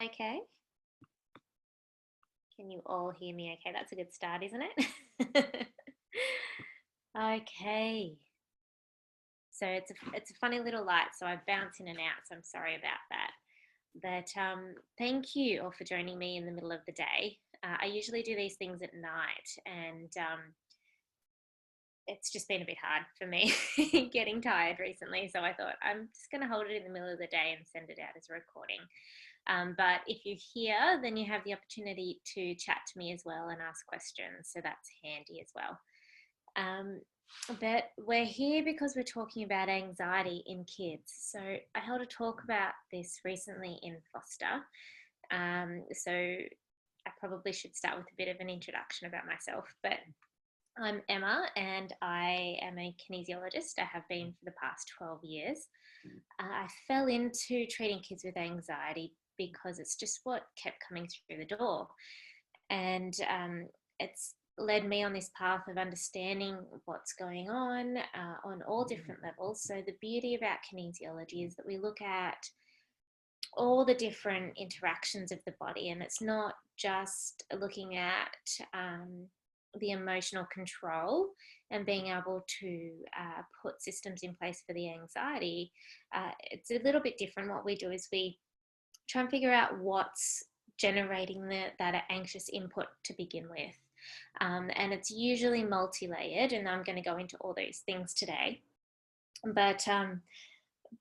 Okay. Can you all hear me okay? That's a good start, isn't it? Okay. So it's a funny little light, so I bounce in and out, so I'm sorry about that. But thank you all for joining me in the middle of the day. I usually do these things at night, and it's just been a bit hard for me getting tired recently. So I thought I'm just going to hold it in the middle of the day and send it out as a recording. But if you're here, then you have the opportunity to chat to me as well and ask questions. So that's handy as well. But we're here because we're talking about anxiety in kids. So I held a talk about this recently in Forster. So I probably should start with a bit of an introduction about myself. But I'm Emma and I am a kinesiologist. I have been for the past 12 years. I fell into treating kids with anxiety because it's just what kept coming through the door. And it's led me on this path of understanding what's going on all different levels. So the beauty about kinesiology is that we look at all the different interactions of the body, and it's not just looking at the emotional control and being able to put systems in place for the anxiety. It's a little bit different. What we do is we try and figure out what's generating that anxious input to begin with. And it's usually multi-layered, and I'm going to go into all those things today. But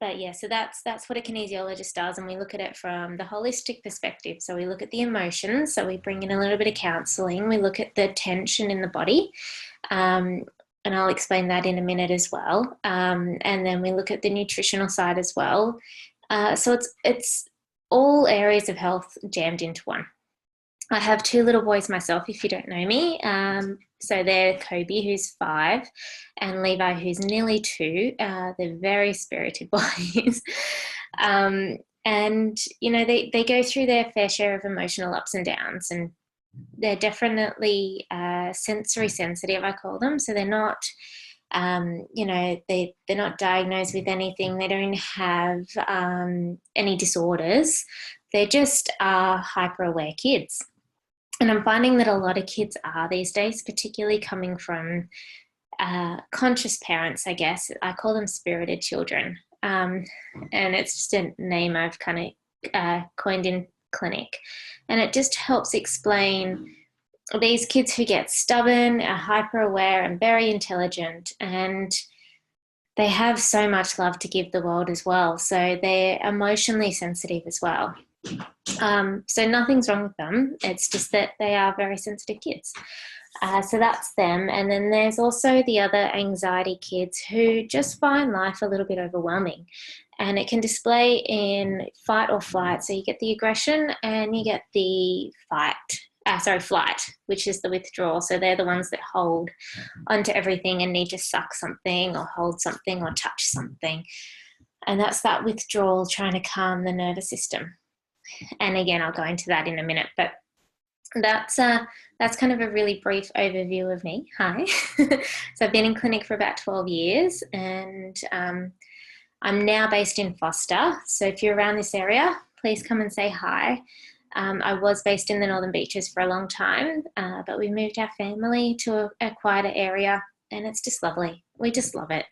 yeah, so that's what a kinesiologist does, and we look at it from the holistic perspective. So we look at the emotions, so we bring in a little bit of counselling, we look at the tension in the body, and I'll explain that in a minute as well. And then we look at the nutritional side as well. So it's all areas of health jammed into one. I have two little boys myself, if you don't know me. So they're Kobe, who's 5, and Levi, who's nearly 2. They're very spirited boys. And, you know, they go through their fair share of emotional ups and downs, and they're definitely sensory sensitive, I call them. So they're not, you know, they're not diagnosed with anything. They don't have any disorders. They're just hyper-aware kids. And I'm finding that a lot of kids are these days, particularly coming from conscious parents, I guess. I call them spirited children. And it's just a name I've kind of coined in clinic. And it just helps explain these kids who get stubborn, are hyper-aware and very intelligent, and they have so much love to give the world as well. So they're emotionally sensitive as well. So nothing's wrong with them. It's just that they are very sensitive kids. So that's them. And then there's also the other anxiety kids who just find life a little bit overwhelming. And it can display in fight or flight. So you get the aggression and you get the flight, which is the withdrawal. So they're the ones that hold onto everything and need to suck something or hold something or touch something. And that's that withdrawal, trying to calm the nervous system. And again, I'll go into that in a minute, but that's kind of a really brief overview of me. Hi. So I've been in clinic for about 12 years, and I'm now based in Forster. So if you're around this area, please come and say hi. I was based in the Northern Beaches for a long time, but we moved our family to a quieter area, and it's just lovely. We just love it.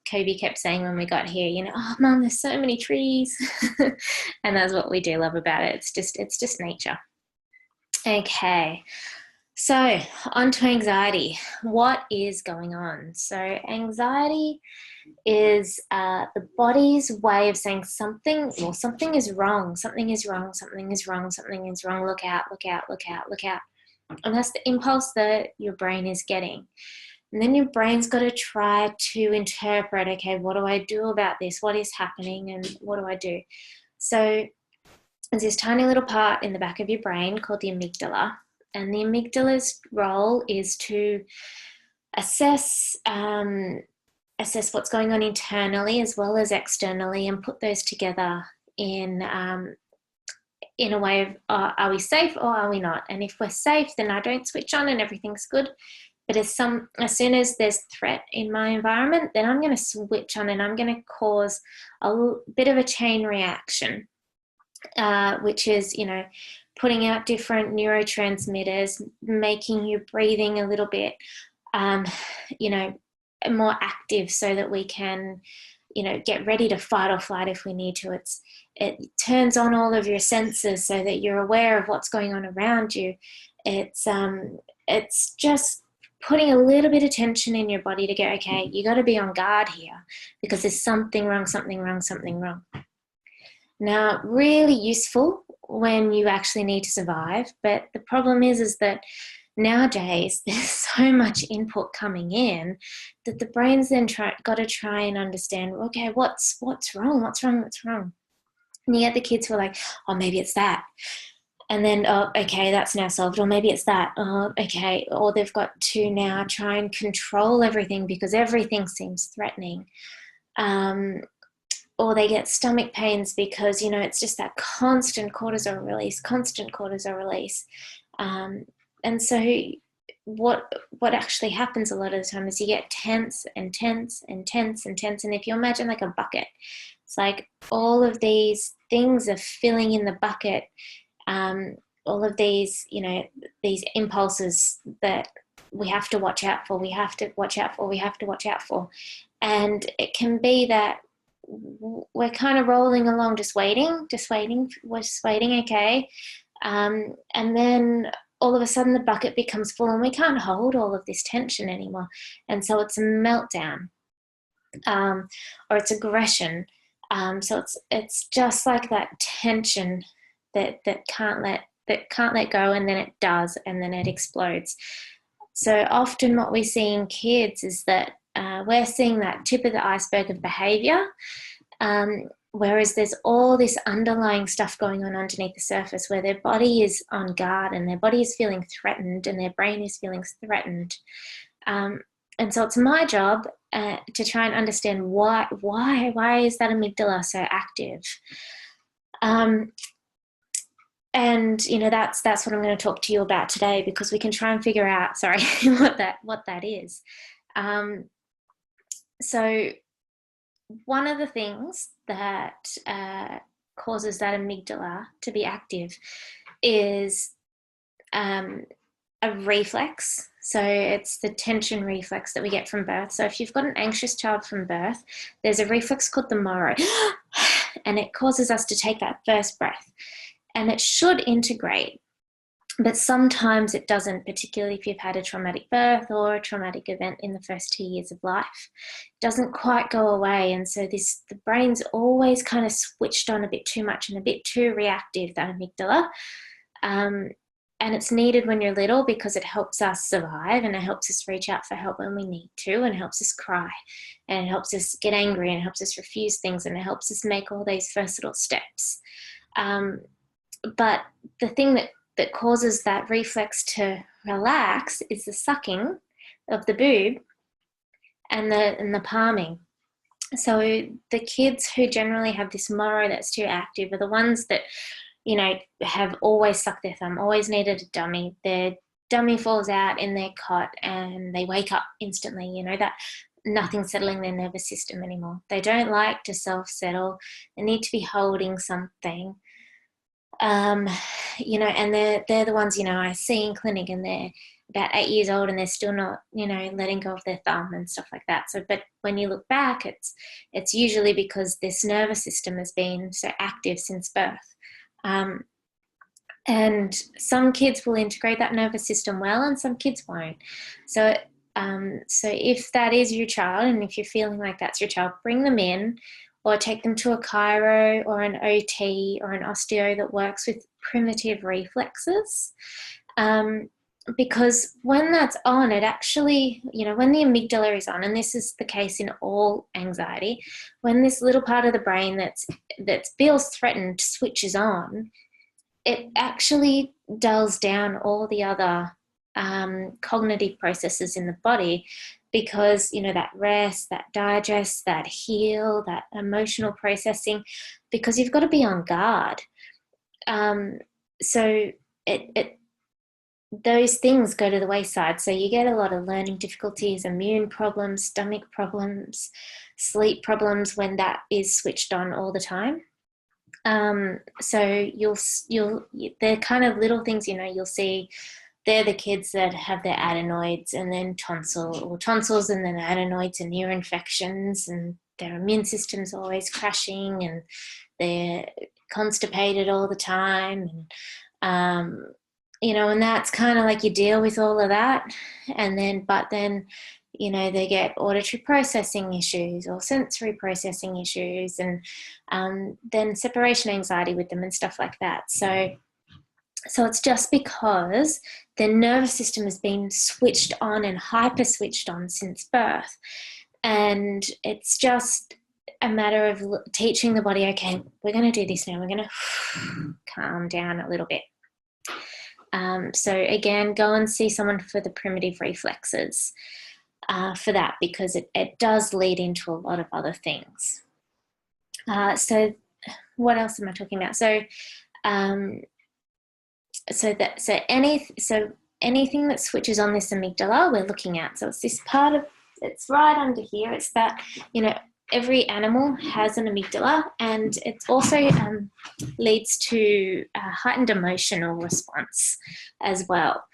Kobe kept saying when we got here, you know, oh, Mum, there's so many trees. And that's what we do love about it. It's just nature. Okay, so on to anxiety. What is going on? So anxiety is the body's way of saying something is wrong, something is wrong, something is wrong, something is wrong, look out, look out, look out, look out. And that's the impulse that your brain is getting. And then your brain's got to try to interpret, okay, what do I do about this? What is happening and what do I do? So there's this tiny little part in the back of your brain called the amygdala. And the amygdala's role is to assess what's going on internally as well as externally, and put those together in a way of, are we safe or are we not? And if we're safe, then I don't switch on and everything's good. But as soon as there's threat in my environment, then I'm going to switch on and I'm going to cause a bit of a chain reaction. which is, you know, putting out different neurotransmitters, making your breathing a little bit, you know, more active so that we can, you know, get ready to fight or flight if we need to. It turns on all of your senses so that you're aware of what's going on around you. It's just putting a little bit of tension in your body to go, okay, you got to be on guard here because there's something wrong, something wrong, something wrong. Now, really useful when you actually need to survive, but the problem is that nowadays there's so much input coming in that the brain's then got to try and understand, okay, what's wrong, what's wrong, what's wrong? And you get the kids who are like, oh, maybe it's that. And then, oh, okay, that's now solved. Or maybe it's that. Oh, okay. Or they've got to now try and control everything because everything seems threatening. Or they get stomach pains because, you know, it's just that constant cortisol release. And so what actually happens a lot of the time is you get tense and tense and tense and tense. And if you imagine like a bucket, it's like all of these things are filling in the bucket. All of these, you know, these impulses that we have to watch out for, we have to watch out for. And it can be that we're kind of rolling along, just waiting, okay. And then all of a sudden the bucket becomes full and we can't hold all of this tension anymore. And so it's a meltdown, or it's aggression. So it's just like that tension that can't let go, and then it does, and then it explodes. So often what we see in kids is that we're seeing that tip of the iceberg of behavior, whereas there's all this underlying stuff going on underneath the surface where their body is on guard and their body is feeling threatened and their brain is feeling threatened. And so it's my job to try and understand why is that amygdala so active? And, you know, that's what I'm going to talk to you about today, because we can try and figure out, what that is. So one of the things that causes that amygdala to be active is a reflex. So it's the tension reflex that we get from birth. So if you've got an anxious child from birth, there's a reflex called the Moro, and it causes us to take that first breath. And it should integrate, but sometimes it doesn't, particularly if you've had a traumatic birth or a traumatic event in the first 2 years of life. It doesn't quite go away, and so the brain's always kind of switched on a bit too much and a bit too reactive, that amygdala. And it's needed when you're little because it helps us survive, and it helps us reach out for help when we need to, and it helps us cry, and it helps us get angry, and it helps us refuse things, and it helps us make all these first little steps. But the thing that causes that reflex to relax is the sucking of the boob and the palming. So the kids who generally have this Moro that's too active are the ones that, you know, have always sucked their thumb, always needed a dummy. Their dummy falls out in their cot and they wake up instantly, you know, that nothing's settling their nervous system anymore. They don't like to self-settle. They need to be holding something. You know, and they're the ones, you know, I see in clinic, and they're about 8 years old and they're still not, you know, letting go of their thumb and stuff like that. So, but when you look back, it's usually because this nervous system has been so active since birth. And some kids will integrate that nervous system well, and some kids won't. So if that is your child, and if you're feeling like that's your child, bring them in, or take them to a chiro or an OT or an osteo that works with primitive reflexes. Because when that's on, it actually, you know, when the amygdala is on, and this is the case in all anxiety, when this little part of the brain that feels threatened switches on, it actually dulls down all the other cognitive processes in the body, because, you know, that rest, that digest, that heal, that emotional processing, because you've got to be on guard. So those things go to the wayside. So you get a lot of learning difficulties, immune problems, stomach problems, sleep problems when that is switched on all the time. So they're kind of little things, you'll see they're the kids that have their adenoids and then tonsils and then adenoids and ear infections, and their immune system's always crashing, and they're constipated all the time. And, and that's kind of like you deal with all of that. But then, they get auditory processing issues or sensory processing issues, and then separation anxiety with them and stuff like that. So it's just because the nervous system has been switched on and hyper switched on since birth. And it's just a matter of teaching the body, okay, we're going to do this now. We're going to calm down a little bit. So again, go and see someone for the primitive reflexes for that, because it does lead into a lot of other things. So what else am I talking about? So anything that switches on this amygdala, we're looking at. So it's this part of, it's right under here. It's that, every animal has an amygdala, and it also leads to a heightened emotional response as well.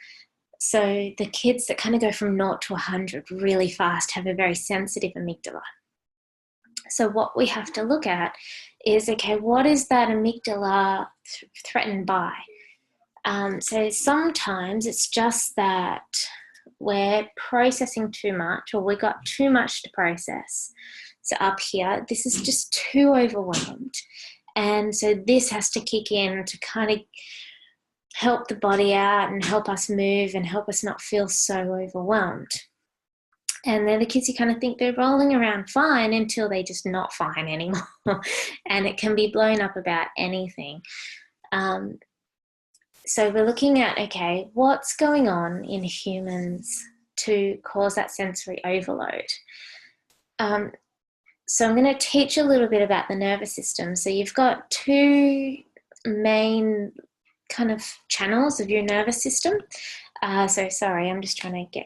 So the kids that kind of go from 0 to 100 really fast have a very sensitive amygdala. So what we have to look at is, okay, what is that amygdala threatened by? So sometimes it's just that we're processing too much, or we got too much to process. So up here, this is just too overwhelmed. And so this has to kick in to kind of help the body out and help us move and help us not feel so overwhelmed. And then the kids, you kind of think they're rolling around fine until they're just not fine anymore. And it can be blown up about anything. So we're looking at, okay, what's going on in humans to cause that sensory overload? So I'm going to teach a little bit about the nervous system. So you've got two main kind of channels of your nervous system. So sorry, I'm just trying to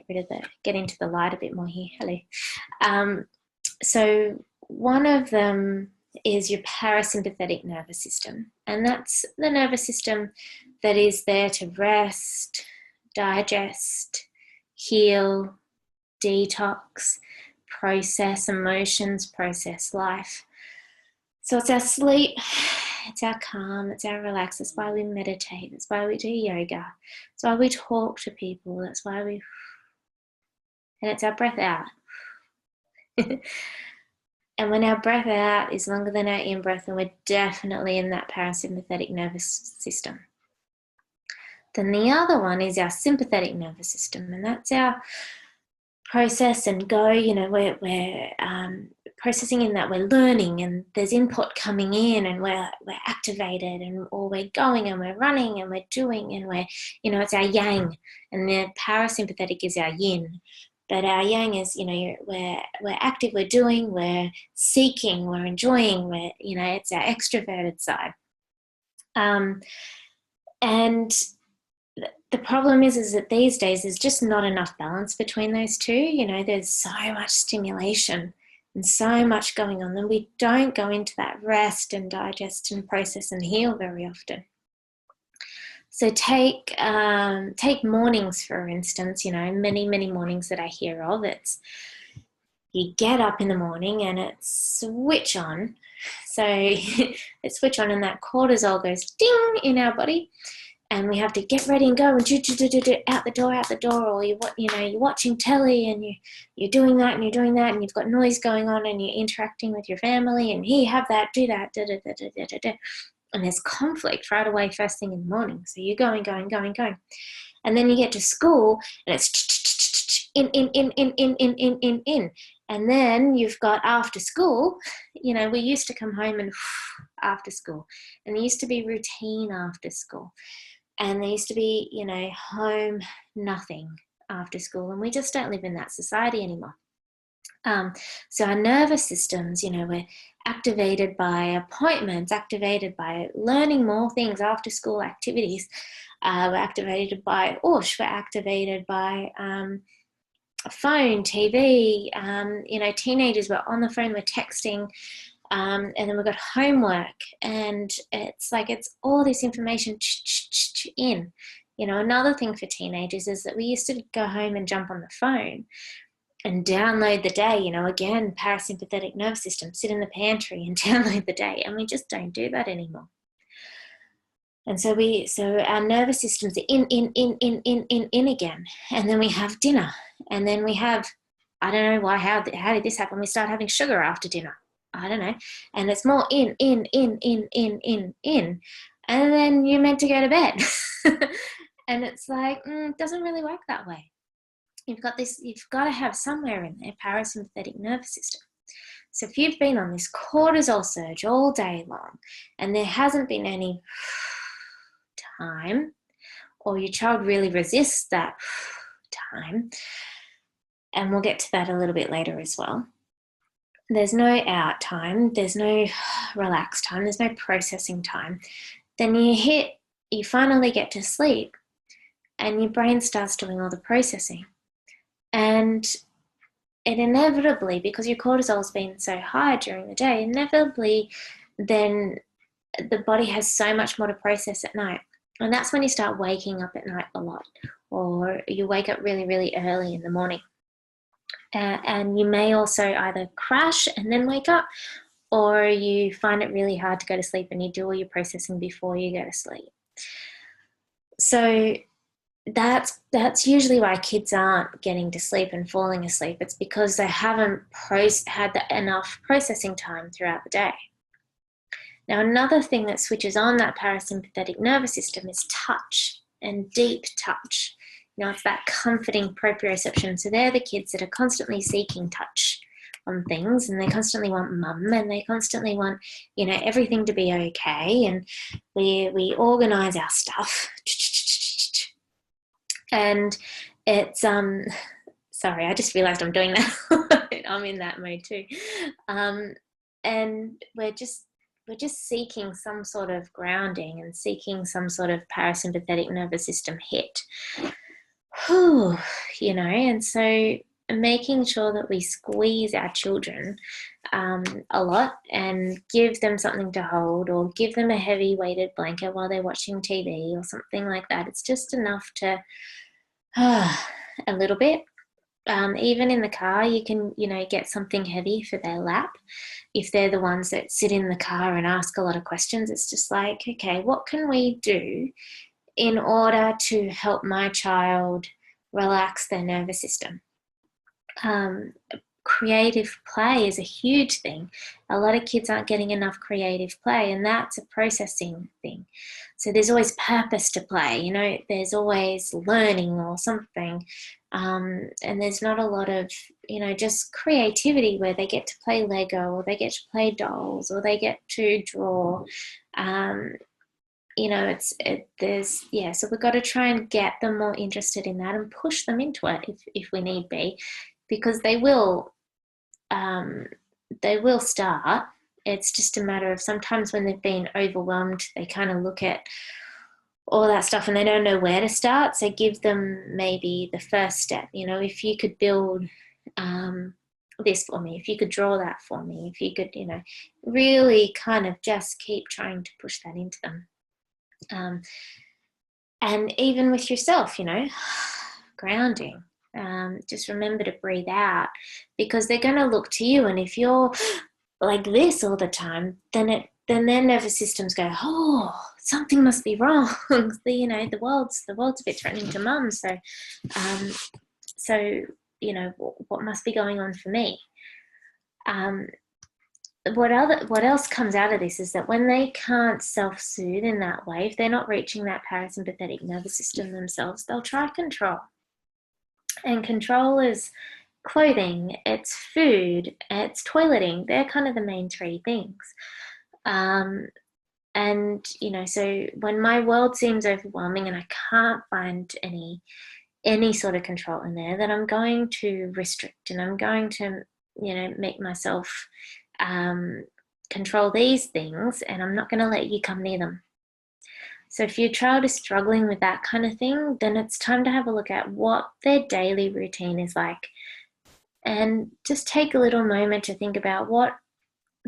get into the light a bit more here. Hello. So one of them is your parasympathetic nervous system, and that's the nervous system that is there to rest, digest, heal, detox, process emotions, process life. So it's our sleep, it's our calm, it's our relax. That's why we meditate. That's why we do yoga. That's why we talk to people. That's why and it's our breath out. And when our breath out is longer than our in-breath, then we're definitely in that parasympathetic nervous system. Then the other one is our sympathetic nervous system, and that's our process and go, we're processing in that we're learning, and there's input coming in, and we're activated, or we're going and we're running and we're doing, and we're, it's our yang, and the parasympathetic is our yin. But our yang is, we're active, we're doing, we're seeking, we're enjoying, it's our extroverted side. And the problem is that these days there's just not enough balance between those two. There's so much stimulation and so much going on that we don't go into that rest and digest and process and heal very often. So take mornings, for instance, many, many mornings that I hear of. It's you get up in the morning and it's switch on. So it's switch on, and that cortisol goes ding in our body, and we have to get ready and go and out the door, or you're watching telly and you're doing that and you're doing that, and you've got noise going on and you're interacting with your family, and here, have that, do that, and there's conflict right away first thing in the morning. So you're going, and then you get to school and it's in, and then you've got after school. We used to come home and after school, and there used to be routine after school, and there used to be home nothing after school, and we just don't live in that society anymore. So our nervous systems, we're activated by appointments, activated by learning more things, after school activities. We're activated by we're activated by phone, TV. Teenagers, we're on the phone, we're texting. And then we've got homework, and it's like it's all this information in. Another thing for teenagers is that we used to go home and jump on the phone and download the day, again, parasympathetic nervous system, sit in the pantry and download the day. And we just don't do that anymore. And so our nervous systems are in again. And then we have dinner. And then we have, I don't know why, how did this happen? We start having sugar after dinner. I don't know. And it's more in. And then you're meant to go to bed. And it's like, it doesn't really work that way. You've got to have somewhere in there parasympathetic nervous system. So if you've been on this cortisol surge all day long and there hasn't been any time, or your child really resists that time, and we'll get to that a little bit later as well, there's no out time, there's no relaxed time, there's no processing time, then you finally get to sleep and your brain starts doing all the processing. And it inevitably, because your cortisol's been so high during the day, inevitably then the body has so much more to process at night. And that's when you start waking up at night a lot, or you wake up really, really early in the morning. And you may also either crash and then wake up, or you find it really hard to go to sleep and you do all your processing before you go to sleep. So that's usually why kids aren't getting to sleep and falling asleep. It's because they haven't had enough processing time throughout the day. Now, another thing that switches on that parasympathetic nervous system is touch, and deep touch. It's that comforting proprioception. So they're the kids that are constantly seeking touch on things, and they constantly want mum, and they constantly want, everything to be okay, and we organise our stuff. And it's sorry, I just realised I'm doing that. I'm in that mode too. And we're just seeking some sort of grounding and seeking some sort of parasympathetic nervous system hit. And so making sure that we squeeze our children a lot and give them something to hold, or give them a heavy weighted blanket while they're watching TV or something like that. It's just enough to a little bit. Even in the car, you can, get something heavy for their lap. If they're the ones that sit in the car and ask a lot of questions, it's just like, okay, what can we do in order to help my child relax their nervous system? Creative play is a huge thing. A lot of kids aren't getting enough creative play, and that's a processing thing. So there's always purpose to play, there's always learning or something. And there's not a lot of, just creativity where they get to play Lego, or they get to play dolls, or they get to draw. So we've got to try and get them more interested in that and push them into it if we need be, because they will start. It's just a matter of sometimes when they've been overwhelmed, they kind of look at all that stuff and they don't know where to start. So give them maybe the first step. If you could build this for me, if you could draw that for me, if you could, really kind of just keep trying to push that into them. And even with yourself, grounding. Just remember to breathe out, because they're going to look to you, and if you're like this all the time, then their nervous systems go, oh, something must be wrong. The world's a bit threatening to mum. So what must be going on for me? What else comes out of this is that when they can't self-soothe in that way, if they're not reaching that parasympathetic nervous system themselves, they'll try control. And control is clothing, it's food, it's toileting. They're kind of the main three things. So when my world seems overwhelming and I can't find any sort of control in there, then I'm going to restrict, and I'm going to, make myself control these things, and I'm not going to let you come near them. So if your child is struggling with that kind of thing, then it's time to have a look at what their daily routine is like, and just take a little moment to think about what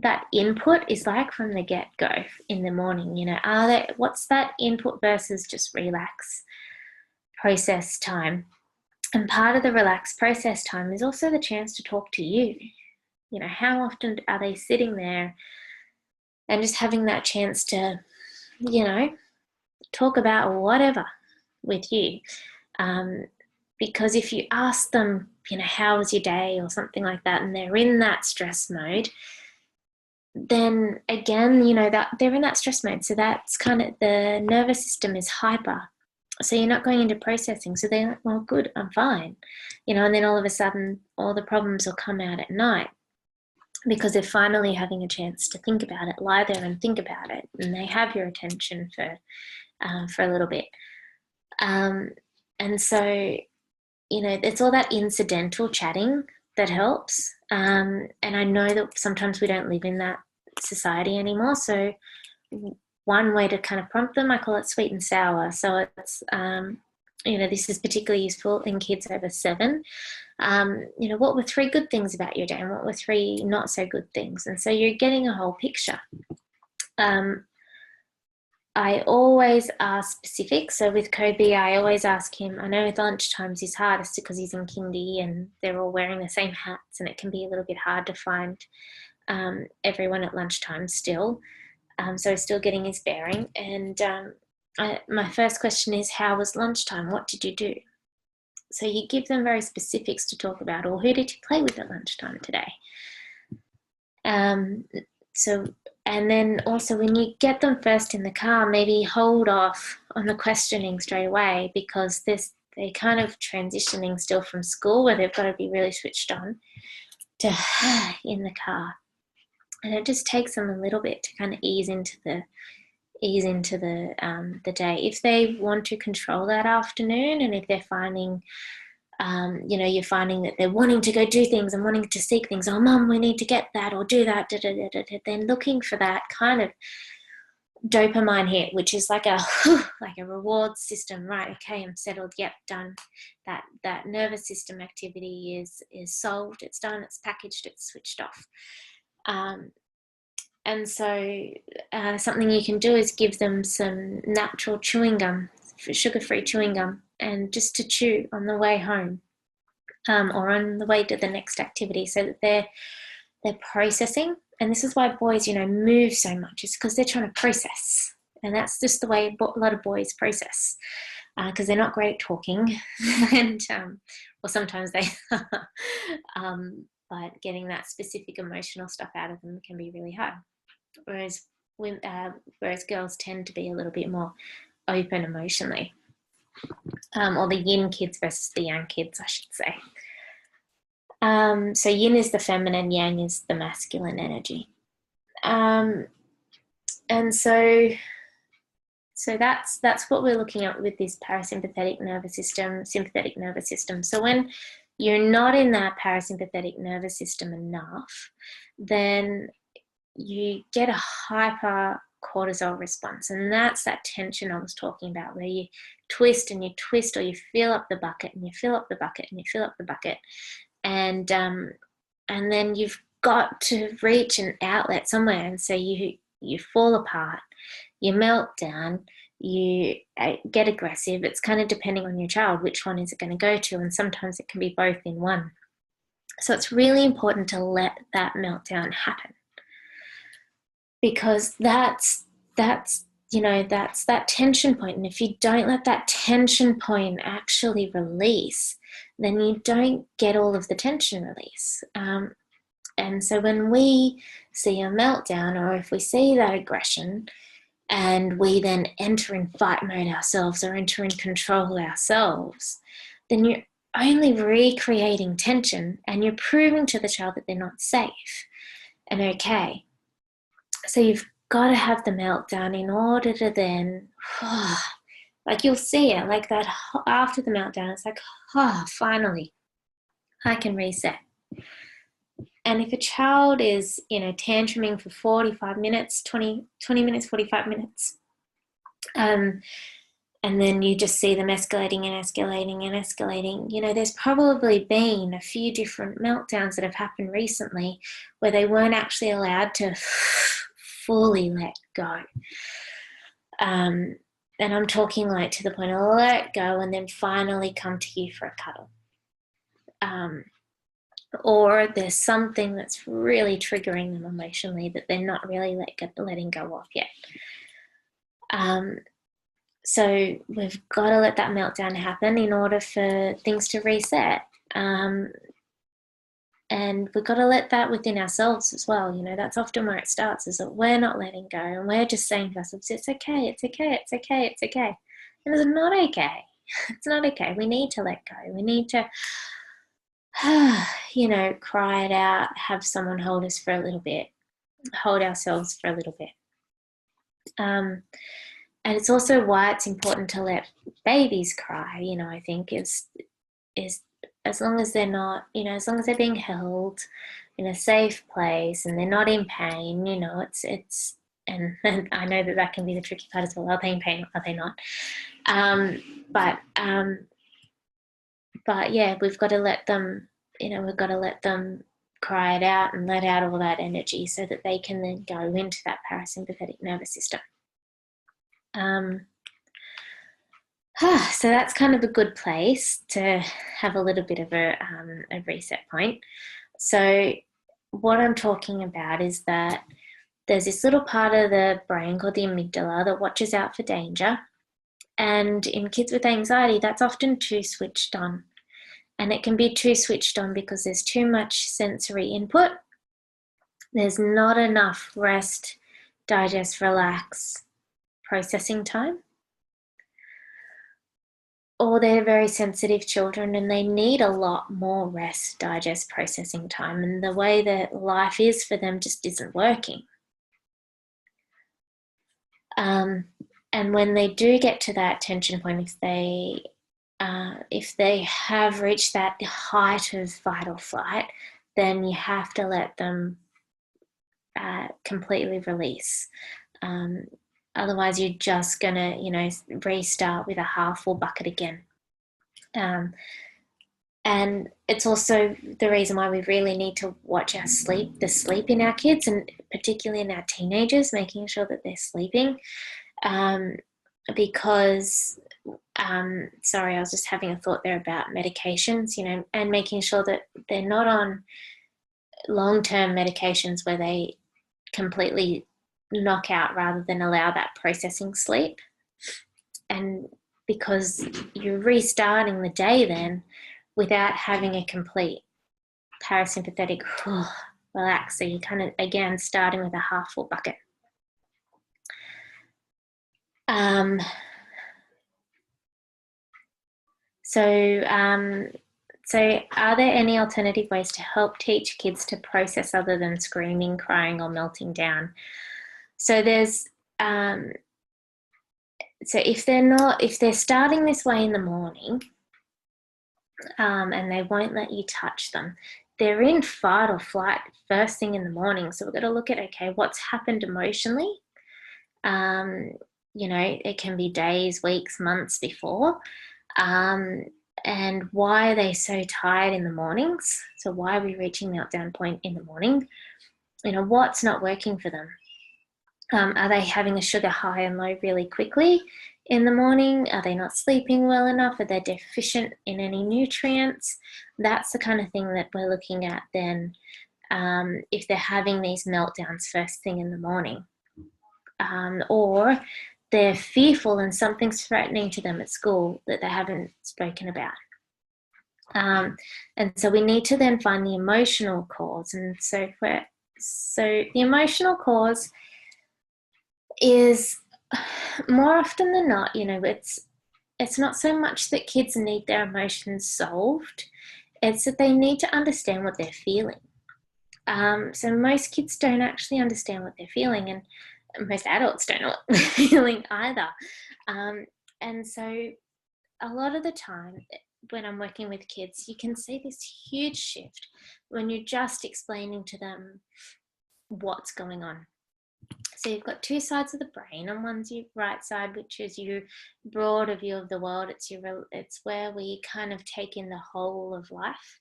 that input is like from the get-go in the morning. You know, what's that input versus just relax process time? And part of the relax process time is also the chance to talk to you. You know, how often are they sitting there and just having that chance to, you know, talk about whatever with you? Because if you ask them, you know, how was your day or something like that, and they're in that stress mode, then again, you know, that they're in that stress mode. So that's kind of, the nervous system is hyper. So you're not going into processing. So they're like, well, good, I'm fine. You know, and then all of a sudden, all the problems will come out at night because they're finally having a chance to think about it, lie there and think about it. And they have your attention for a little bit. And so, you know, it's all that incidental chatting that helps. And I know that sometimes we don't live in that society anymore. So one way to kind of prompt them, I call it sweet and sour. So it's, you know, this is particularly useful in kids over 7. You know, what were 3 good things about your day and what were 3 not so good things? And so you're getting a whole picture. I always ask specifics. So with Kobe, I always ask him, I know with lunchtimes he's hardest because he's in kindy and they're all wearing the same hats and it can be a little bit hard to find everyone at lunchtime still. So he's still getting his bearing. And my first question is, how was lunchtime? What did you do? So you give them very specifics to talk about, or who did you play with at lunchtime today? And then also when you get them first in the car, maybe hold off on the questioning straight away, because they're kind of transitioning still from school where they've got to be really switched on to in the car. And it just takes them a little bit to kind of ease into the day. If they want to control that afternoon, and if they're finding, you know, you're finding that they're wanting to go do things and wanting to seek things, oh, mum, we need to get that or do that, then looking for that kind of dopamine hit, which is like a reward system, right? Okay, I'm settled, yep, done. That nervous system activity is solved, it's done, it's packaged, it's switched off. And so something you can do is give them some natural chewing gum, sugar-free chewing gum, and just to chew on the way home or on the way to the next activity, so that they're processing. And this is why boys, you know, move so much. It's because they're trying to process. And that's just the way a lot of boys process, because they're not great at talking. And or sometimes they but getting that specific emotional stuff out of them can be really hard. Whereas girls tend to be a little bit more open emotionally, or the yin kids versus the yang kids, I should say. So yin is the feminine, yang is the masculine energy. And so that's what we're looking at with this parasympathetic nervous system, sympathetic nervous system. So when you're not in that parasympathetic nervous system enough, then you get a hyper cortisol response, and that's that tension I was talking about, where you twist and you twist, or you fill up the bucket and you fill up the bucket and you fill up the bucket, and then you've got to reach an outlet somewhere, and so you fall apart, you melt down, you get aggressive. It's kind of depending on your child, which one is it going to go to, and sometimes it can be both in one. So it's really important to let that meltdown happen, because that's you know, that's that tension point. And if you don't let that tension point actually release, then you don't get all of the tension release. And so when we see a meltdown, or if we see that aggression, and we then enter in fight mode ourselves or enter in control ourselves, then you're only recreating tension, and you're proving to the child that they're not safe and okay. So you've got to have the meltdown in order to then, like, you'll see it like that after the meltdown. It's like, finally, I can reset. And if a child is, you know, tantruming for 45 minutes, 20 minutes, 45 minutes, And then you just see them escalating and escalating and escalating. You know, there's probably been a few different meltdowns that have happened recently where they weren't actually allowed to fully let go. And I'm talking like to the point of let go and then finally come to you for a cuddle. Or there's something that's really triggering them emotionally that they're not really letting go of yet. So we've got to let that meltdown happen in order for things to reset. And we've got to let that within ourselves as well. You know, that's often where it starts, is that we're not letting go and we're just saying to ourselves, it's okay, it's okay, it's okay, it's okay. And it's not okay. It's not okay. We need to let go. We need to, you know, cry it out, have someone hold us for a little bit, hold ourselves for a little bit. And it's also why it's important to let babies cry, you know, I think is as long as they're not, you know, as long as they're being held in a safe place and they're not in pain, you know, it's and I know that can be the tricky part as well. Are they in pain? Are they not? But yeah, we've got to let them, you know, we've got to let them cry it out and let out all that energy so that they can then go into that parasympathetic nervous system. So that's kind of a good place to have a little bit of a reset point. So what I'm talking about is that there's this little part of the brain called the amygdala that watches out for danger. And in kids with anxiety, that's often too switched on. And it can be too switched on because there's too much sensory input. There's not enough rest, digest, relax, processing time. Or they're very sensitive children and they need a lot more rest, digest, processing time. And the way that life is for them just isn't working. And when they do get to that tension point, if they have reached that height of fight or flight, then you have to let them completely release. Otherwise, you're just gonna, you know, restart with a half full bucket again. And it's also the reason why we really need to watch our sleep, the sleep in our kids, and particularly in our teenagers, making sure that they're sleeping. Because, sorry, I was just having a thought there about medications, you know, and making sure that they're not on long-term medications where they completely knock out rather than allow that processing sleep. And because you're restarting the day then without having a complete parasympathetic relax. So you kind of, again, starting with a half full bucket. So are there any alternative ways to help teach kids to process other than screaming, crying, or melting down? So there's, so if they're starting this way in the morning, and they won't let you touch them, they're in fight or flight first thing in the morning. So we've got to look at, okay, what's happened emotionally? You know, it can be days, weeks, months before. And why are they so tired in the mornings? So why are we reaching meltdown point in the morning? You know, what's not working for them? Are they having a sugar high and low really quickly in the morning? Are they not sleeping well enough? Are they deficient in any nutrients? That's the kind of thing that we're looking at then, if they're having these meltdowns first thing in the morning. Or they're fearful and something's threatening to them at school that they haven't spoken about. And so we need to then find the emotional cause. And so the emotional cause is, more often than not, you know, it's not so much that kids need their emotions solved, it's that they need to understand what they're feeling. So most kids don't actually understand what they're feeling, and most adults don't know what they're feeling either. And so a lot of the time when I'm working with kids, you can see this huge shift when you're just explaining to them what's going on. So you've got two sides of the brain. On one's your right side, which is your broader view of the world. It's where we kind of take in the whole of life,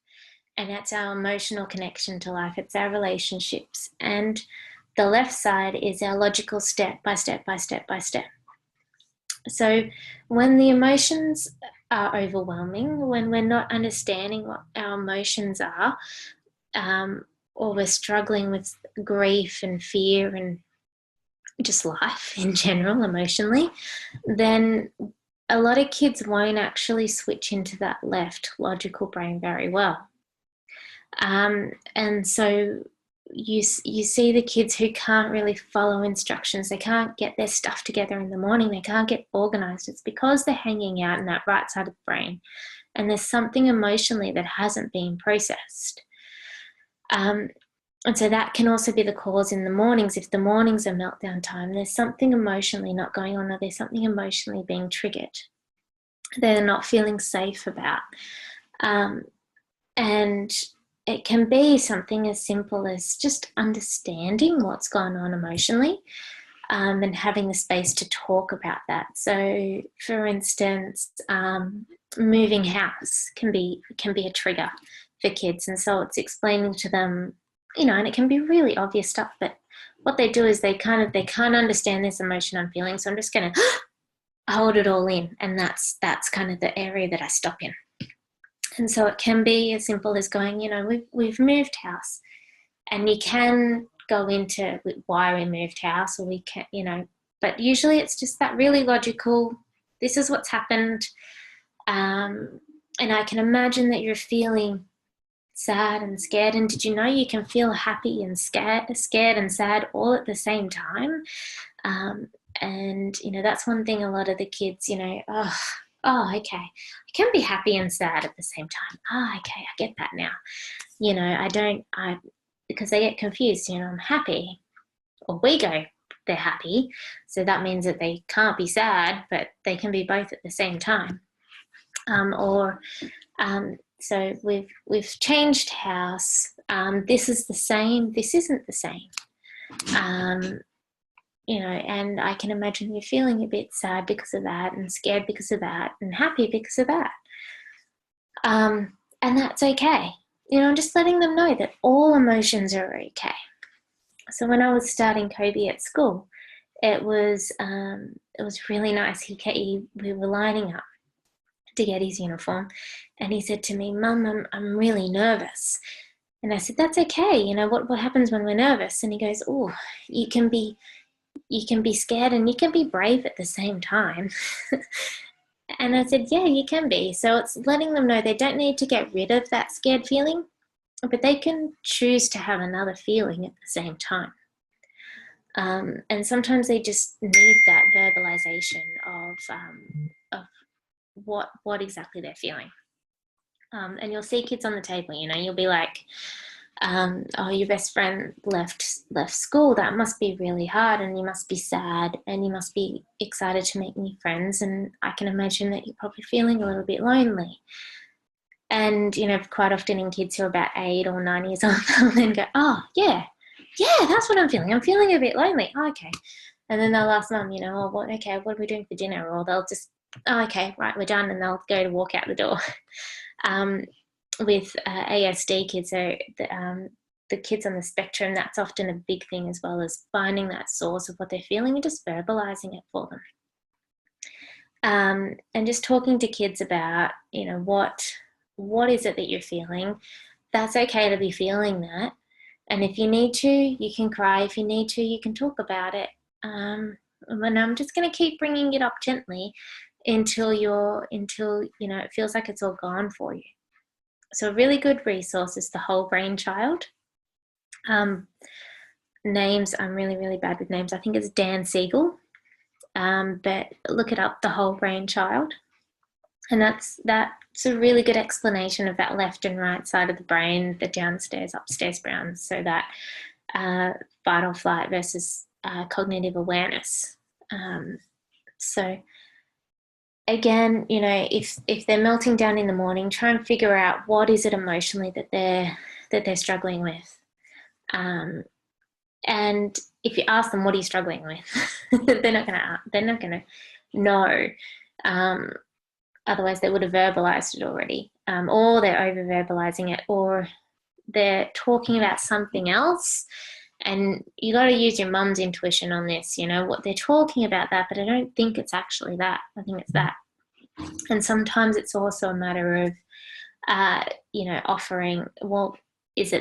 and that's our emotional connection to life. It's our relationships, and the left side is our logical step by step by step by step. So when the emotions are overwhelming, when we're not understanding what our emotions are, or we're struggling with grief and fear and just life in general, emotionally, then a lot of kids won't actually switch into that left logical brain very well. And so you see the kids who can't really follow instructions. They can't get their stuff together in the morning. They can't get organized. It's because they're hanging out in that right side of the brain, and there's something emotionally that hasn't been processed. And so that can also be the cause in the mornings. If the mornings are meltdown time, there's something emotionally not going on, or there's something emotionally being triggered they're not feeling safe about. And it can be something as simple as just understanding what's going on emotionally, and having the space to talk about that. So, for instance, moving house can be a trigger for kids, and so it's explaining to them, and it can be really obvious stuff, but what they do is they can't understand this emotion I'm feeling, so I'm just going to hold it all in, and that's kind of the area that I stop in. And so it can be as simple as going, we've moved house, and you can go into why we moved house, or we can, but usually it's just that really logical, this is what's happened. And I can imagine that you're feeling sad and scared. And did you know you can feel happy and scared and sad all at the same time? And, that's one thing a lot of the kids, oh, okay, I can be happy and sad at the same time. Oh, okay, I get that now. Because they get confused, I'm happy, or we go, they're happy. So that means that they can't be sad, but they can be both at the same time. So we've changed house. This is the same. This isn't the same. And I can imagine you feeling a bit sad because of that, and scared because of that, and happy because of that. And that's okay. Just letting them know that all emotions are okay. So when I was starting Kobe at school, it was really nice. We were lining up to get his uniform, and he said to me, "Mum, I'm really nervous." And I said, "That's okay. What happens when we're nervous?" And he goes, "Oh, you can be scared and you can be brave at the same time." And I said, "Yeah, you can be." So it's letting them know they don't need to get rid of that scared feeling, but they can choose to have another feeling at the same time. And sometimes they just need that verbalization of what exactly they're feeling. And you'll see kids on the table, you'll be like, "Oh, your best friend left school. That must be really hard, and you must be sad, and you must be excited to make new friends. And I can imagine that you're probably feeling a little bit lonely." And, quite often in kids who are about 8 or 9 years old, they'll then go, "Oh, yeah, that's what I'm feeling. I'm feeling a bit lonely." Oh, okay. And then they'll ask Mum, "Oh, what are we doing for dinner?" Or they'll just, "Oh, okay, right, we're done." And they'll go to walk out the door. With ASD kids, so the kids on the spectrum, that's often a big thing, as well as finding that source of what they're feeling and just verbalizing it for them. And just talking to kids about, what is it that you're feeling? That's okay to be feeling that. And if you need to, you can cry. If you need to, you can talk about it. And I'm just going to keep bringing it up gently until it feels like it's all gone for you. So a really good resource is the Whole Brain Child. Names, I'm really, really bad with names. I think it's Dan Siegel. But look it up, the Whole Brain Child. And that's a really good explanation of that left and right side of the brain, the downstairs, upstairs browns, so that fight or flight versus cognitive awareness. So again, if they're melting down in the morning, try and figure out what is it emotionally that they're struggling with. And if you ask them, what are you struggling with? they're not going to know. Otherwise they would have verbalized it already, or they're over verbalizing it, or they're talking about something else. And you got to use your mum's intuition on this, what they're talking about that, but I don't think it's actually that. I think it's that. And sometimes it's also a matter of, offering, well, is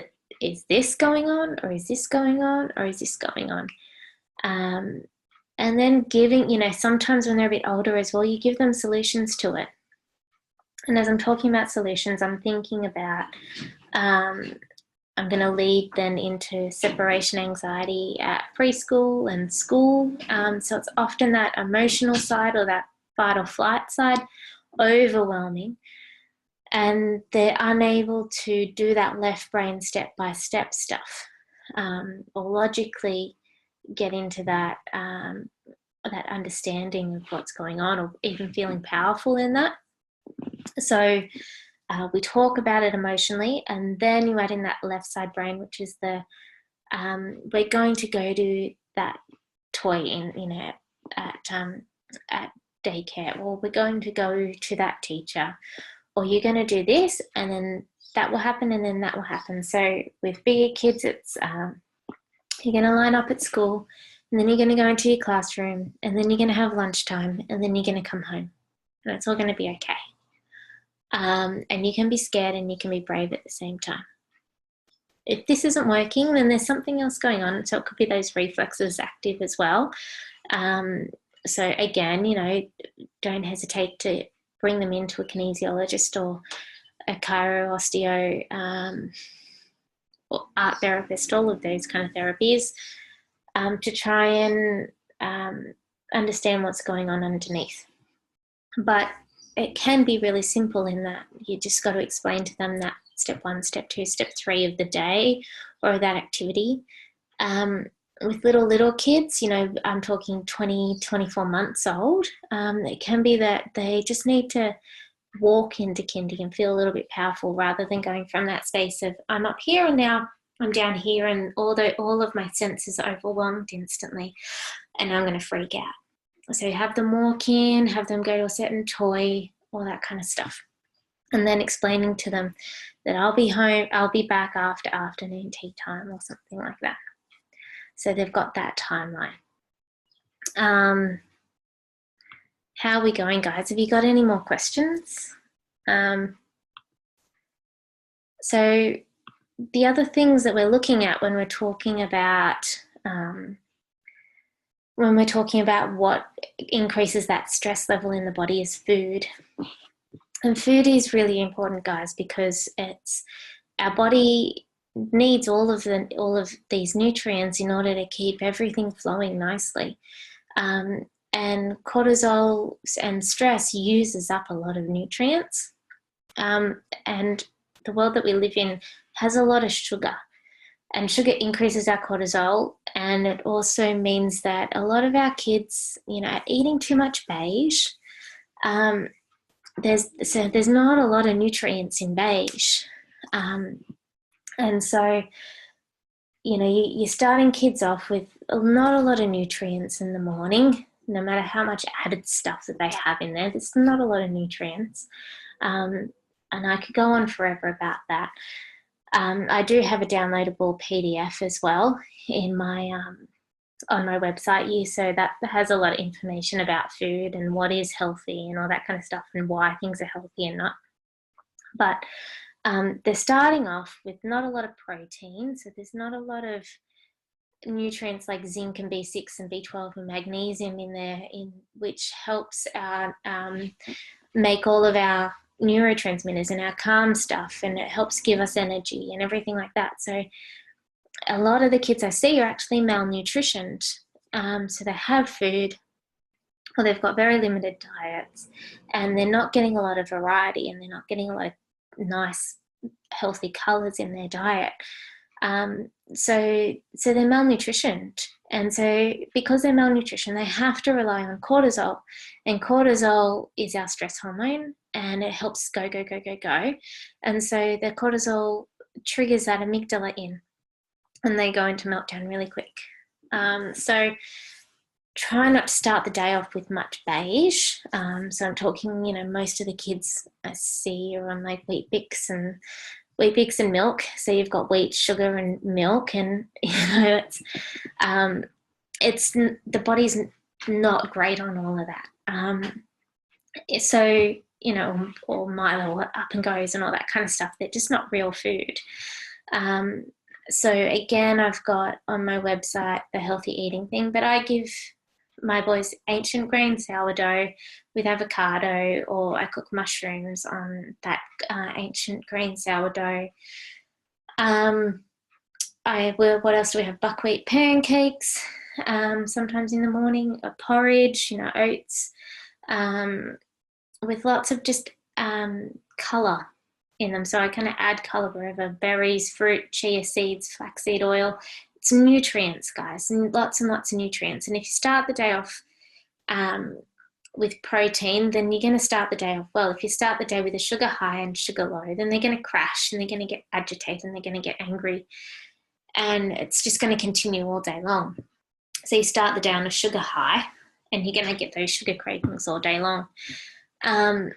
this going on, or is this going on, or is this going on? And then giving, sometimes when they're a bit older as well, you give them solutions to it. And as I'm talking about solutions, I'm thinking about, I'm going to lead then into separation anxiety at preschool and school. So it's often that emotional side, or that fight or flight side, overwhelming. And they're unable to do that left brain step-by-step stuff, or logically get into that, that understanding of what's going on, or even feeling powerful in that. So we talk about it emotionally, and then you add in that left side brain, which is we're going to go to that toy at daycare, or we're going to go to that teacher, or you're going to do this, and then that will happen, and then that will happen. So with bigger kids, it's you're going to line up at school, and then you're going to go into your classroom, and then you're going to have lunchtime, and then you're going to come home, and it's all going to be okay. And you can be scared and you can be brave at the same time. If this isn't working, then there's something else going on. So it could be those reflexes active as well. So again, don't hesitate to bring them into a kinesiologist or a chiro, osteo, or art therapist, all of those kind of therapies, to try and understand what's going on underneath. But it can be really simple in that you just got to explain to them that step 1, step 2, step 3 of the day, or that activity. With little kids, I'm talking 20, 24 months old, it can be that they just need to walk into kindy and feel a little bit powerful, rather than going from that space of I'm up here and now I'm down here, and all of my senses are overwhelmed instantly, and I'm going to freak out. So have them walk in, have them go to a certain toy, all that kind of stuff. And then explaining to them that I'll be home, I'll be back after afternoon tea time, or something like that. So they've got that timeline. How are we going, guys? Have you got any more questions? So the other things that we're looking at when we're talking about what increases that stress level in the body is food. And food is really important, guys, because our body needs all of these nutrients in order to keep everything flowing nicely. And cortisol and stress uses up a lot of nutrients. And the world that we live in has a lot of sugar. And sugar increases our cortisol, and it also means that a lot of our kids, are eating too much beige. There's not a lot of nutrients in beige, and so you're starting kids off with not a lot of nutrients in the morning. No matter how much added stuff that they have in there, there's not a lot of nutrients, and I could go on forever about that. I do have a downloadable PDF as well in my on my website, so that has a lot of information about food and what is healthy and all that kind of stuff, and why things are healthy and not. But they're starting off with not a lot of protein, so there's not a lot of nutrients like zinc and B6 and B12 and magnesium in there, which helps make all of our neurotransmitters and our calm stuff, and it helps give us energy and everything like that. So a lot of the kids I see are actually malnutritioned. So they have food, or they've got very limited diets, and they're not getting a lot of variety, and they're not getting a lot of nice, healthy colors in their diet. So they're malnutritioned. And so because they're malnutrition, they have to rely on cortisol. And cortisol is our stress hormone, and it helps go. And so the cortisol triggers that amygdala in, and they go into meltdown really quick. So try not to start the day off with much beige. So I'm talking, most of the kids I see are on like Weet-Bix and milk. So you've got wheat, sugar, and milk, and it's the body's not great on all of that. So or Milo up and goes and all that kind of stuff. They're just not real food. So again, I've got on my website the healthy eating thing, but I give my boys ancient grain sourdough with avocado, or I cook mushrooms on that ancient grain sourdough. What else do we have? Buckwheat pancakes, sometimes in the morning, a porridge, oats, with lots of just colour in them. So I kind of add colour wherever: berries, fruit, chia seeds, flaxseed oil. It's nutrients, guys, and lots of nutrients. And if you start the day off with protein, then you're going to start the day off well. If you start the day with a sugar high and sugar low, then they're going to crash and they're going to get agitated and they're going to get angry. And it's just going to continue all day long. So you start the day on a sugar high and you're going to get those sugar cravings all day long. And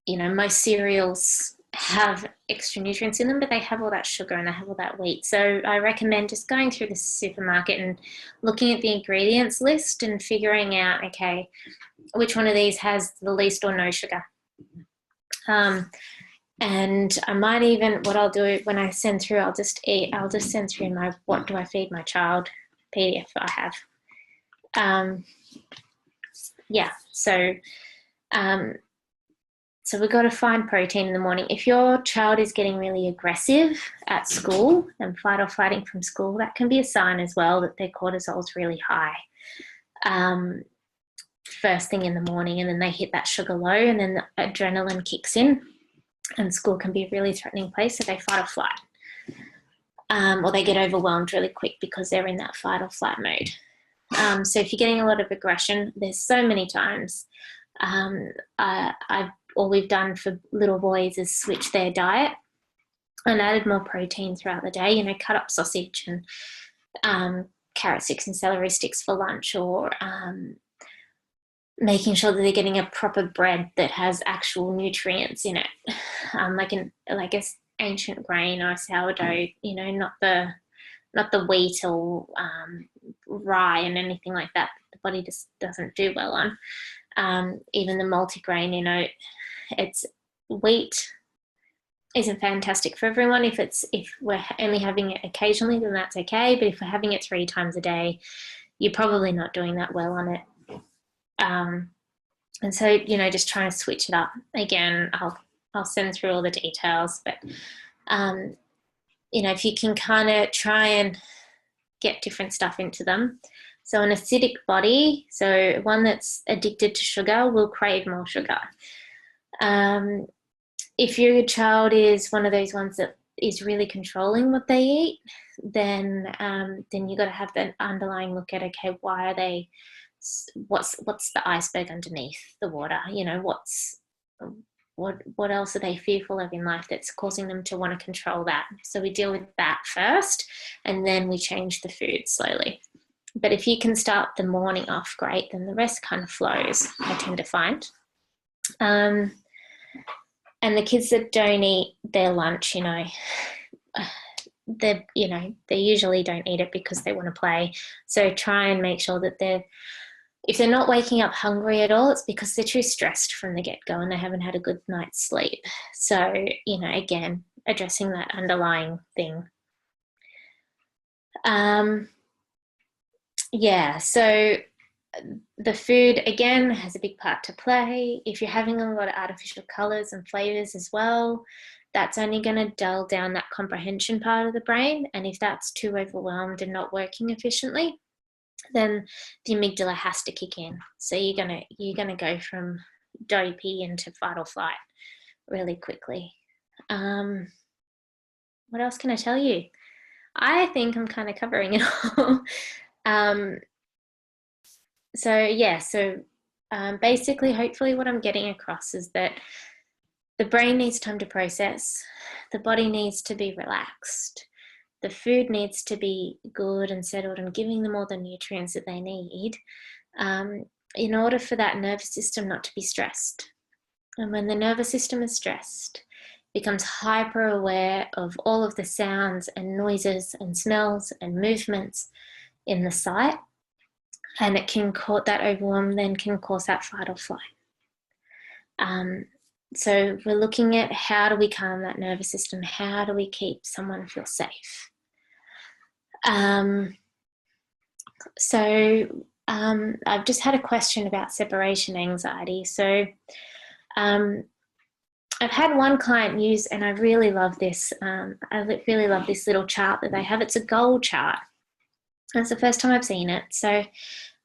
most cereals have extra nutrients in them, but they have all that sugar and they have all that wheat. So I recommend just going through the supermarket and looking at the ingredients list and figuring out, okay, which one of these has the least or no sugar. And I might even, what I'll do when I send through, I'll just send through my what do I feed my child PDF I have. So we've got to find protein in the morning. If your child is getting really aggressive at school and fight or flighting from school, that can be a sign as well that their cortisol is really high first thing in the morning, and then they hit that sugar low, and then the adrenaline kicks in, and school can be a really threatening place, so they fight or flight. Or they get overwhelmed really quick because they're in that fight or flight mode. So if you're getting a lot of aggression, there's so many times all we've done for little boys is switch their diet and added more protein throughout the day, cut up sausage and carrot sticks and celery sticks for lunch, or making sure that they're getting a proper bread that has actual nutrients in it, like an ancient grain or sourdough, not the wheat or rye and anything like that. The body just doesn't do well on. Even the multigrain, it's wheat isn't fantastic for everyone. If we're only having it occasionally, then that's okay. But if we're having it 3 times a day, you're probably not doing that well on it. And so, just trying to switch it up. Again, I'll send through all the details, but if you can kind of try and get different stuff into them. So an acidic body, so one that's addicted to sugar, will crave more sugar. If your child is one of those ones that is really controlling what they eat, then you got to have that underlying look at, okay, why are they? What's the iceberg underneath the water? What else are they fearful of in life that's causing them to want to control that? So we deal with that first, and then we change the food slowly. But if you can start the morning off great, then the rest kind of flows, I tend to find. And the kids that don't eat their lunch, they usually don't eat it because they want to play. So try and make sure that if they're not waking up hungry at all, it's because they're too stressed from the get-go and they haven't had a good night's sleep. So, again, addressing that underlying thing. So the food, again, has a big part to play. If you're having a lot of artificial colours and flavours as well, that's only going to dull down that comprehension part of the brain. And if that's too overwhelmed and not working efficiently, then the amygdala has to kick in. So you're gonna go from dopey into fight or flight really quickly. What else can I tell you? I think I'm kind of covering it all. Basically, hopefully what I'm getting across is that the brain needs time to process. The body needs to be relaxed. the food needs to be good and settled and giving them all the nutrients that they need in order for that nervous system not to be stressed. And when the nervous system is stressed, it becomes hyper aware of all of the sounds and noises and smells and movements in the site, and it can cause that overwhelm, then can cause that fight or flight. So we're looking at how do we calm that nervous system? How do we keep someone feel safe? I've just had a question about separation anxiety. So I've had one client use, and I really love this. I really love this little chart that they have. It's a goal chart. That's the first time I've seen it. So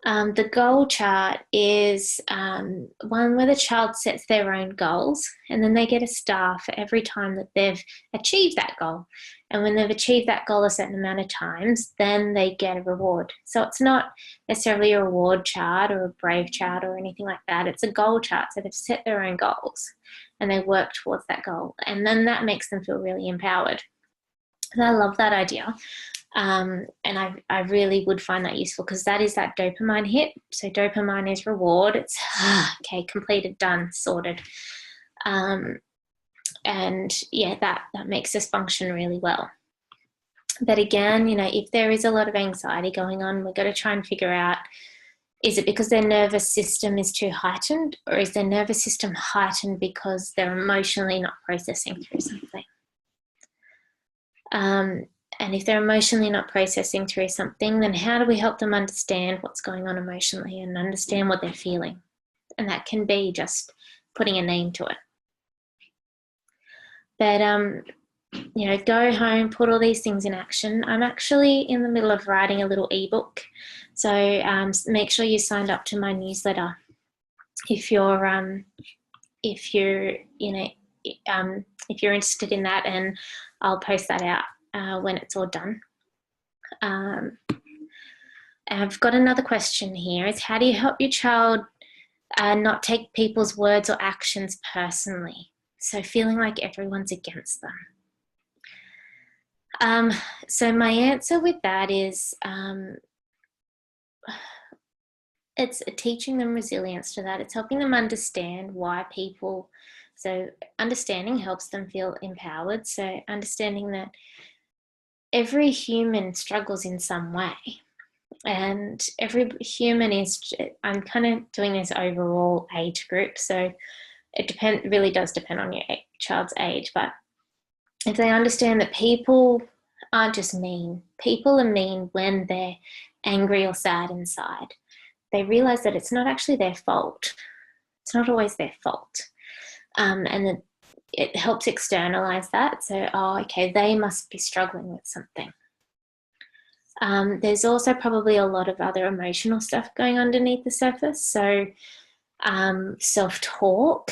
the goal chart is one where the child sets their own goals, and then they get a star for every time that they've achieved that goal. And when they've achieved that goal a certain amount of times, then they get a reward. So it's not necessarily a reward chart or a brave chart or anything like that. It's a goal chart. So they've set their own goals and they work towards that goal. And then that makes them feel really empowered. And I love that idea. And I really would find that useful, because that is that dopamine hit. So dopamine is reward. It's okay, completed, done, sorted. And yeah, that makes us function really well. But again, if there is a lot of anxiety going on, we've got to try and figure out, is it because their nervous system is too heightened, or is their nervous system heightened because they're emotionally not processing through something? And if they're emotionally not processing through something, then how do we help them understand what's going on emotionally and understand what they're feeling? And that can be just putting a name to it. But, go home, put all these things in action. I'm actually in the middle of writing a little ebook. So make sure you signed up to my newsletter if you're interested in that, and I'll post that out when it's all done. I've got another question here. Is how do you help your child not take people's words or actions personally? So feeling like everyone's against them. So my answer with that is it's teaching them resilience to that. It's helping them understand why people, so understanding helps them feel empowered. So understanding that every human struggles in some way. And every human is, I'm kind of doing this overall age group. So it really does depend on your child's age. But if they understand that people aren't just mean, people are mean when they're angry or sad inside, they realize that it's not actually their fault. It's not always their fault. And that it helps externalize that. So, okay, they must be struggling with something. There's also probably a lot of other emotional stuff going underneath the surface. So self-talk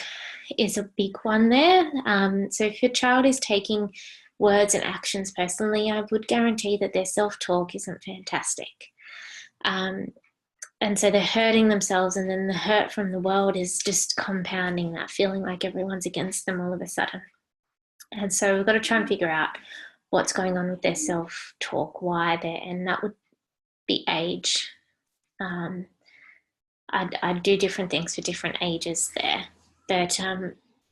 is a big one there. So if your child is taking words and actions personally, I would guarantee that their self-talk isn't fantastic. And so they're hurting themselves, and then the hurt from the world is just compounding that, feeling like everyone's against them all of a sudden. And so we've got to try and figure out what's going on with their self-talk, why they're, and that would be age. I'd do different things for different ages there. But,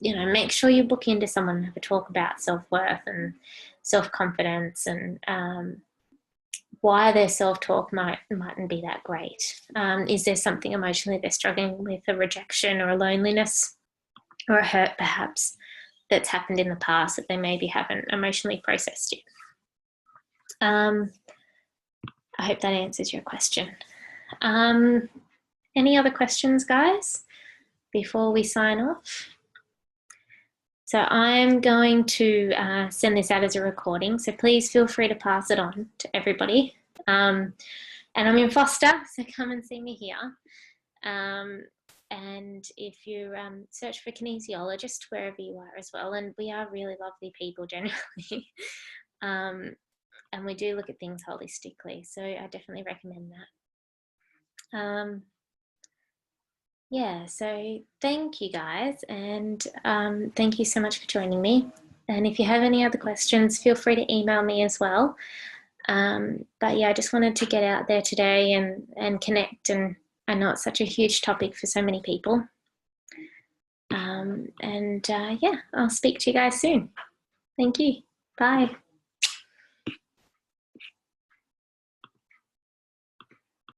make sure you book into someone and have a talk about self-worth and self-confidence and why their self-talk mightn't be that great. Is there something emotionally they're struggling with, a rejection or a loneliness or a hurt perhaps that's happened in the past that they maybe haven't emotionally processed yet? I hope that answers your question. Any other questions, guys, before we sign off? So I'm going to send this out as a recording, so please feel free to pass it on to everybody. And I'm in Forster, so come and see me here. And if you search for Kinesiologist wherever you are as well, and we are really lovely people generally, and we do look at things holistically, so I definitely recommend that. Yeah, so thank you guys, and thank you so much for joining me. And if you have any other questions, feel free to email me as well. But yeah, I just wanted to get out there today and connect. And I know it's such a huge topic for so many people. Yeah, I'll speak to you guys soon. Thank you. Bye.